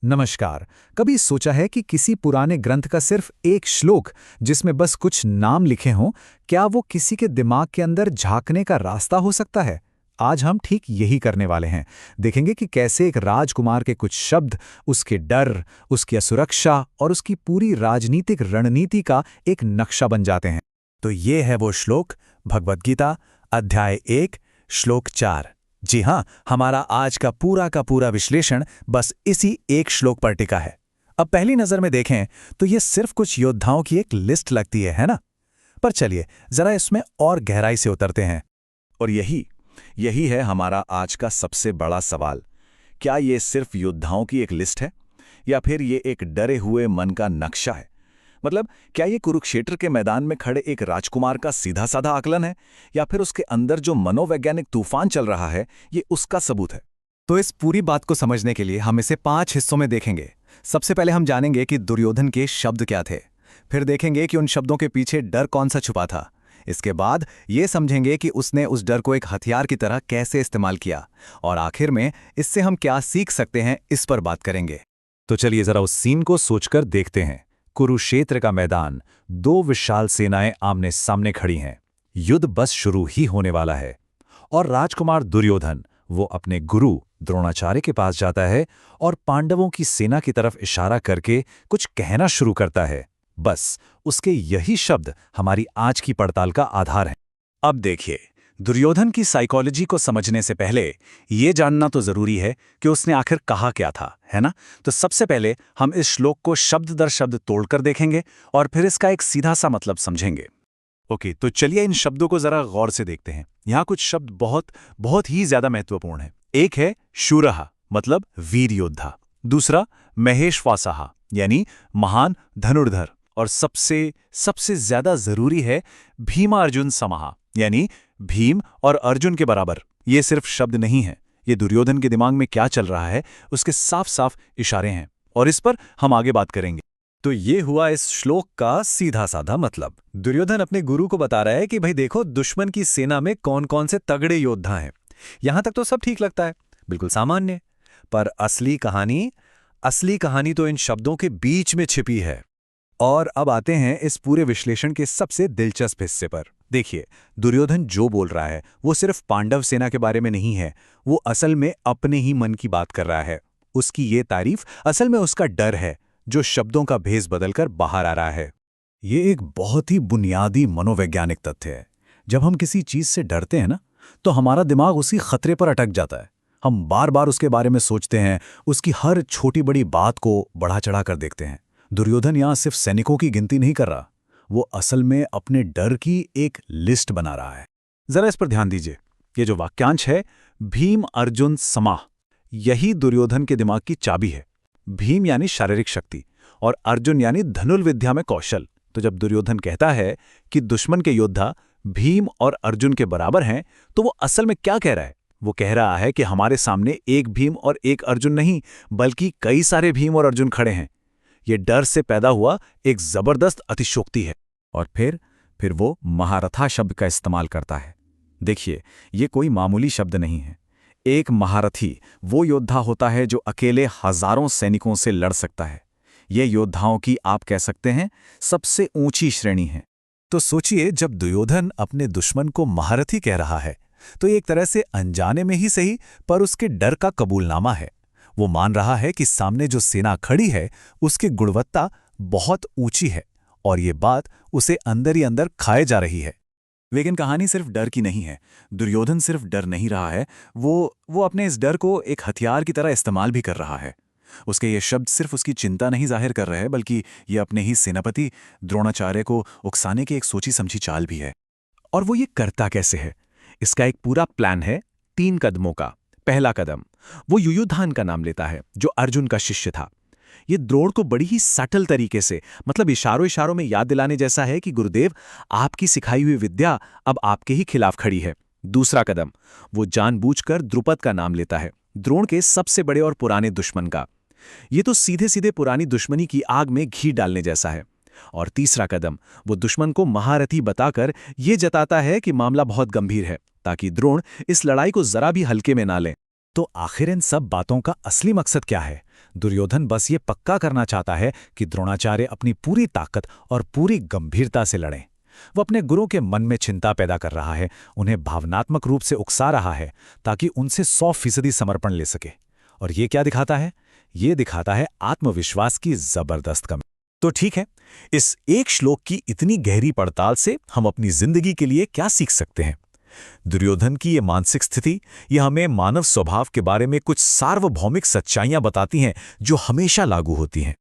नमस्कार। कभी सोचा है कि किसी पुराने ग्रंथ का सिर्फ एक श्लोक जिसमें बस कुछ नाम लिखे हों, क्या वो किसी के दिमाग के अंदर झांकने का रास्ता हो सकता है? आज हम ठीक यही करने वाले हैं। देखेंगे कि कैसे एक राजकुमार के कुछ शब्द उसके डर, उसकी असुरक्षा और उसकी पूरी राजनीतिक रणनीति का एक नक्शा बन जाते हैं। तो ये है वो श्लोक, भगवद गीता, अध्याय 1, श्लोक 4। जी हाँ, हमारा आज का पूरा विश्लेषण बस इसी एक श्लोक पर टिका है। अब पहली नजर में देखें तो ये सिर्फ कुछ योद्धाओं की एक लिस्ट लगती है ना? पर चलिए जरा इसमें और गहराई से उतरते हैं। और यही है हमारा आज का सबसे बड़ा सवाल। क्या ये सिर्फ योद्धाओं की एक लिस्ट है या फिर ये एक डरे हुए मन का नक्शा है? मतलब क्या ये कुरुक्षेत्र के मैदान में खड़े एक राजकुमार का सीधा साधा आकलन है या फिर उसके अंदर जो मनोवैज्ञानिक तूफान चल रहा है ये उसका सबूत है? तो इस पूरी बात को समझने के लिए हम इसे 5 हिस्सों में देखेंगे। सबसे पहले हम जानेंगे कि दुर्योधन के शब्द क्या थे। फिर देखेंगे कि उन शब्दों के पीछे डर कौन सा छुपा था। इसके बाद ये समझेंगे कि उसने उस डर को एक हथियार की तरह कैसे इस्तेमाल किया। और आखिर में इससे हम क्या सीख सकते हैं, इस पर बात करेंगे। तो चलिए जरा उस सीन को सोचकर देखते हैं। कुरुक्षेत्र का मैदान, 2 विशाल सेनाएं आमने सामने खड़ी हैं। युद्ध बस शुरू ही होने वाला है। और राजकुमार दुर्योधन वो अपने गुरु द्रोणाचार्य के पास जाता है और पांडवों की सेना की तरफ इशारा करके कुछ कहना शुरू करता है। बस उसके यही शब्द हमारी आज की पड़ताल का आधार हैं। अब देखिए, दुर्योधन की साइकोलॉजी को समझने से पहले ये जानना तो जरूरी है कि उसने आखिर कहा क्या था, है ना? तो सबसे पहले हम इस श्लोक को शब्द दर शब्द तोड़कर देखेंगे और फिर इसका एक सीधा सा मतलब समझेंगे। ओके, तो चलिए इन शब्दों को जरा गौर से देखते हैं। यहाँ कुछ शब्द बहुत ही ज्यादा महत्वपूर्ण है। एक है शूरः, मतलब वीर योद्धा। दूसरा महेश्वासः, यानी महान धनुर्धर। और सबसे ज्यादा जरूरी है भीमार्जुन समः, यानी भीम और अर्जुन के बराबर। ये सिर्फ शब्द नहीं है, ये दुर्योधन के दिमाग में क्या चल रहा है उसके साफ साफ इशारे हैं, और इस पर हम आगे बात करेंगे। तो ये हुआ इस श्लोक का सीधा साधा मतलब। दुर्योधन अपने गुरु को बता रहा है कि भाई देखो, दुश्मन की सेना में कौन कौन से तगड़े योद्धा हैं। यहां तक तो सब ठीक लगता है, बिल्कुल सामान्य। पर असली कहानी तो इन शब्दों के बीच में छिपी है। और अब आते हैं इस पूरे विश्लेषण के सबसे दिलचस्प हिस्से पर। देखिए, दुर्योधन जो बोल रहा है वो सिर्फ पांडव सेना के बारे में नहीं है, वो असल में अपने ही मन की बात कर रहा है। उसकी ये तारीफ असल में उसका डर है, जो शब्दों का भेस बदलकर बाहर आ रहा है। ये एक बहुत ही बुनियादी मनोवैज्ञानिक तथ्य है। जब हम किसी चीज से डरते हैं ना, तो हमारा दिमाग उसी खतरे पर अटक जाता है। हम बार बार उसके बारे में सोचते हैं, उसकी हर छोटी बड़ी बात को बढ़ा चढ़ा कर देखते हैं। दुर्योधन यहां सिर्फ सैनिकों की गिनती नहीं कर रहा, वो असल में अपने डर की एक लिस्ट बना रहा है। जरा इस पर ध्यान दीजिए। ये जो वाक्यांश है, भीम अर्जुन समाः, यही दुर्योधन के दिमाग की चाबी है। भीम यानी शारीरिक शक्ति और अर्जुन यानी धनुर्विद्या में कौशल। तो जब दुर्योधन कहता है कि दुश्मन के योद्धा भीम और अर्जुन के बराबर हैं, तो वो असल में क्या कह रहा है? वो कह रहा है कि हमारे सामने एक भीम और एक अर्जुन नहीं, बल्कि कई सारे भीम और अर्जुन खड़े हैं। ये डर से पैदा हुआ एक जबरदस्त अतिशयोक्ति है। और फिर वो महारथा शब्द का इस्तेमाल करता है। देखिए, ये कोई मामूली शब्द नहीं है। एक महारथी वो योद्धा होता है जो अकेले हजारों सैनिकों से लड़ सकता है। ये योद्धाओं की, आप कह सकते हैं, सबसे ऊंची श्रेणी है। तो सोचिए, जब दुर्योधन अपने दुश्मन को महारथी कह रहा है, तो एक तरह से अनजाने में ही सही, पर उसके डर का कबूलनामा है। वो मान रहा है कि सामने जो सेना खड़ी है उसकी गुणवत्ता बहुत ऊंची है, और ये बात उसे अंदर ही अंदर खाए जा रही है। लेकिन कहानी सिर्फ डर की नहीं है। दुर्योधन सिर्फ डर नहीं रहा है, वो अपने इस डर को एक हथियार की तरह इस्तेमाल भी कर रहा है। उसके ये शब्द सिर्फ उसकी चिंता नहीं जाहिर कर रहे हैं, बल्कि ये अपने ही सेनापति द्रोणाचार्य को उकसाने की एक सोची समझी चाल भी है। और वो ये करता कैसे है? इसका एक पूरा प्लान है, 3 कदमों का। पहला कदम, वो युयुधान का नाम लेता है, जो अर्जुन का शिष्य था। ये द्रोण को बड़ी ही सटल तरीके से, मतलब इशारों में याद दिलाने जैसा है कि गुरुदेव, आपकी सिखाई हुई विद्या अब आपके ही खिलाफ खड़ी है। दूसरा कदम, वो जानबूझकर द्रुपद का नाम लेता है, द्रोण के सबसे बड़े और पुराने दुश्मन का। ये तो सीधे सीधे पुरानी दुश्मनी की आग में घी डालने जैसा है। और तीसरा कदम, वो दुश्मन को महारथी बताकर ये जताता है कि मामला बहुत गंभीर है, ताकि द्रोण इस लड़ाई को जरा भी हल्के में ना लें। तो आखिर इन सब बातों का असली मकसद क्या है? दुर्योधन बस ये पक्का करना चाहता है कि द्रोणाचार्य अपनी पूरी ताकत और पूरी गंभीरता से लड़ें। वो अपने गुरुओं के मन में चिंता पैदा कर रहा है, उन्हें भावनात्मक रूप से उकसा रहा है ताकि उनसे 100% समर्पण ले सके। और ये क्या दिखाता है? ये दिखाता है आत्मविश्वास की जबरदस्त कमी। तो ठीक है, इस एक श्लोक की इतनी गहरी पड़ताल से हम अपनी जिंदगी के लिए क्या सीख सकते हैं? दुर्योधन की ये मानसिक स्थिति, यह हमें मानव स्वभाव के बारे में कुछ सार्वभौमिक सच्चाइयां बताती हैं जो हमेशा लागू होती हैं।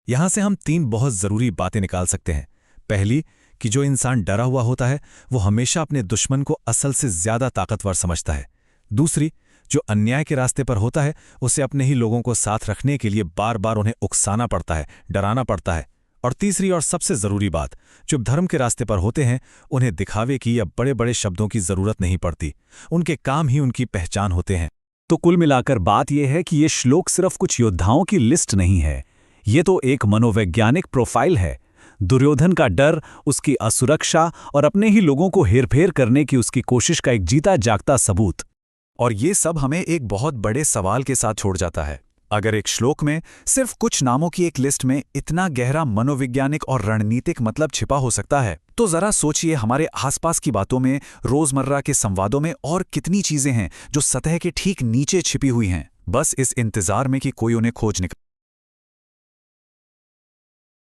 यहां से हम 3 बहुत जरूरी बातें निकाल सकते हैं। पहली, कि जो इंसान डरा हुआ होता है वो हमेशा अपने दुश्मन को असल से ज्यादा ताकतवर समझता है। दूसरी, जो अन्याय के रास्ते पर होता है उसे अपने ही लोगों को साथ रखने के लिए बार बार उन्हें उकसाना पड़ता है, डराना पड़ता है। और तीसरी और सबसे जरूरी बात, जो धर्म के रास्ते पर होते हैं उन्हें दिखावे की या बड़े बड़े शब्दों की जरूरत नहीं पड़ती, उनके काम ही उनकी पहचान होते हैं। तो कुल मिलाकर बात यह है कि ये श्लोक सिर्फ कुछ योद्धाओं की लिस्ट नहीं है, ये तो एक मनोवैज्ञानिक प्रोफाइल है। दुर्योधन का डर, उसकी असुरक्षा और अपने ही लोगों को हेरफेर करने की उसकी कोशिश का एक जीता जागता सबूत। और ये सब हमें एक बहुत बड़े सवाल के साथ छोड़ जाता है। अगर एक श्लोक में सिर्फ कुछ नामों की एक लिस्ट में इतना गहरा मनोवैज्ञानिक और रणनीतिक मतलब छिपा हो सकता है, तो जरा सोचिए हमारे आसपास की बातों में, रोजमर्रा के संवादों में और कितनी चीजें हैं जो सतह के ठीक नीचे छिपी हुई हैं, बस इस इंतजार में कि कोई उन्हें खोज निकाले।